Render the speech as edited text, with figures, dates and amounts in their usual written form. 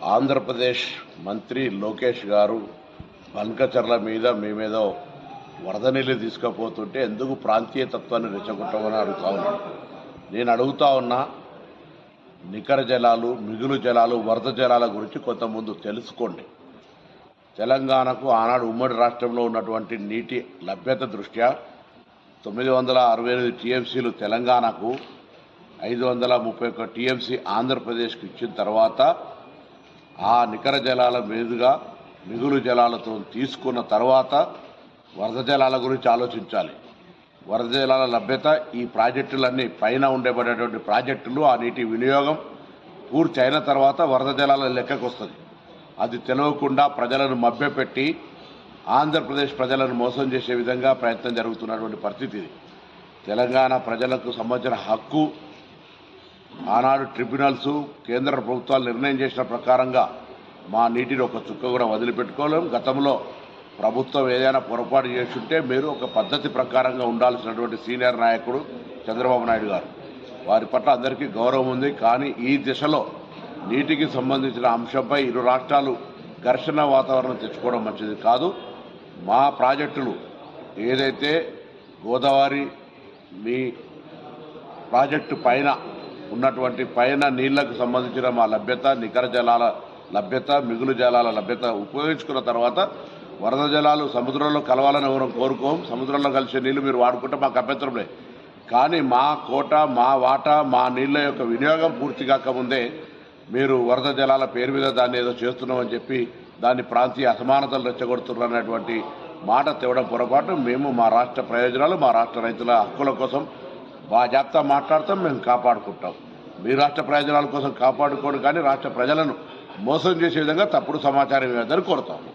ఆంధ్రప్రదేశ్ మంత్రి లోకేష్ గారు బంకచర్ల మీద మేమేదో వరద నీళ్ళు తీసుకుపోతుంటే ఎందుకు ప్రాంతీయ తత్వాన్ని రెచ్చగొట్టమని అడుగుతా ఉన్నాను. నేను అడుగుతా ఉన్నా, నికర జలాలు, మిగులు జలాలు, వరద జలాల గురించి కొంత ముందు తెలుసుకోండి. తెలంగాణకు ఆనాడు ఉమ్మడి రాష్ట్రంలో ఉన్నటువంటి నీటి లభ్యత దృష్ట్యా 968 టీఎంసీలు తెలంగాణకు, 531 టీఎంసీ ఆంధ్రప్రదేశ్కు ఇచ్చిన తర్వాత ఆ నికర జలాల మీదుగా మిగులు జలాలతో తీసుకున్న తర్వాత వరద జలాల గురించి ఆలోచించాలి. వరద జలాల లభ్యత ఈ ప్రాజెక్టులన్నీ పైన ఉండబడేటువంటి ప్రాజెక్టులు, ఆ నీటి వినియోగం పూర్తి అయిన తర్వాత వరద జలాల లెక్కకు వస్తుంది. అది తెలియకుండా ప్రజలను మభ్యపెట్టి ఆంధ్రప్రదేశ్ ప్రజలను మోసం చేసే విధంగా ప్రయత్నం జరుగుతున్నటువంటి పరిస్థితి ఇది. తెలంగాణ ప్రజలకు సంబంధించిన హక్కు ఆనాడు ట్రిబ్యునల్స్, కేంద్ర ప్రభుత్వాలు నిర్ణయం చేసిన ప్రకారంగా మా నీటిని ఒక చుక్క కూడా వదిలిపెట్టుకోలేం. గతంలో ప్రభుత్వం ఏదైనా పొరపాటు చేస్తుంటే మీరు ఒక పద్ధతి ప్రకారంగా ఉండాల్సినటువంటి సీనియర్ నాయకుడు చంద్రబాబు నాయుడు గారు, వారి పట్ల అందరికీ గౌరవం ఉంది. కానీ ఈ దిశలో నీటికి సంబంధించిన అంశంపై ఇరు రాష్ట్రాలు ఘర్షణ వాతావరణం తెచ్చుకోవడం మంచిది కాదు. మా ప్రాజెక్టులు ఏదైతే గోదావరి మీ ప్రాజెక్టు పైన ఉన్నటువంటి పైన నీళ్లకు సంబంధించిన మా లభ్యత, నికర జలాల లభ్యత, మిగులు జలాల లభ్యత ఉపయోగించుకున్న తర్వాత వరద జలాలు సముద్రంలో కలవాలని ఎవరం కోరుకోం. సముద్రంలో కలిసే నీళ్లు మీరు వాడుకుంటే మాకు అభ్యంతరం లేదు. కానీ మా కోట, మా వాటా, మా నీళ్ల యొక్క వినియోగం పూర్తి కాకముందే మీరు వరద జలాల పేరు మీద దాన్ని ఏదో చేస్తున్నామని చెప్పి దాన్ని ప్రాంతీయ అసమానతలు రెచ్చగొడుతున్నటువంటి మాట తేవడం పొరపాటు. మేము మా రాష్ట్ర ప్రయోజనాలు, మా రాష్ట్ర రైతుల హక్కుల కోసం బాజాప్తా మాట్లాడతాం, మేము కాపాడుకుంటాం. మీ రాష్ట్ర ప్రయోజనాల కోసం కాపాడుకోండి, కానీ రాష్ట్ర ప్రజలను మోసం చేసే విధంగా తప్పుడు సమాచారం ఇవ్వద్దని కోరుతాము.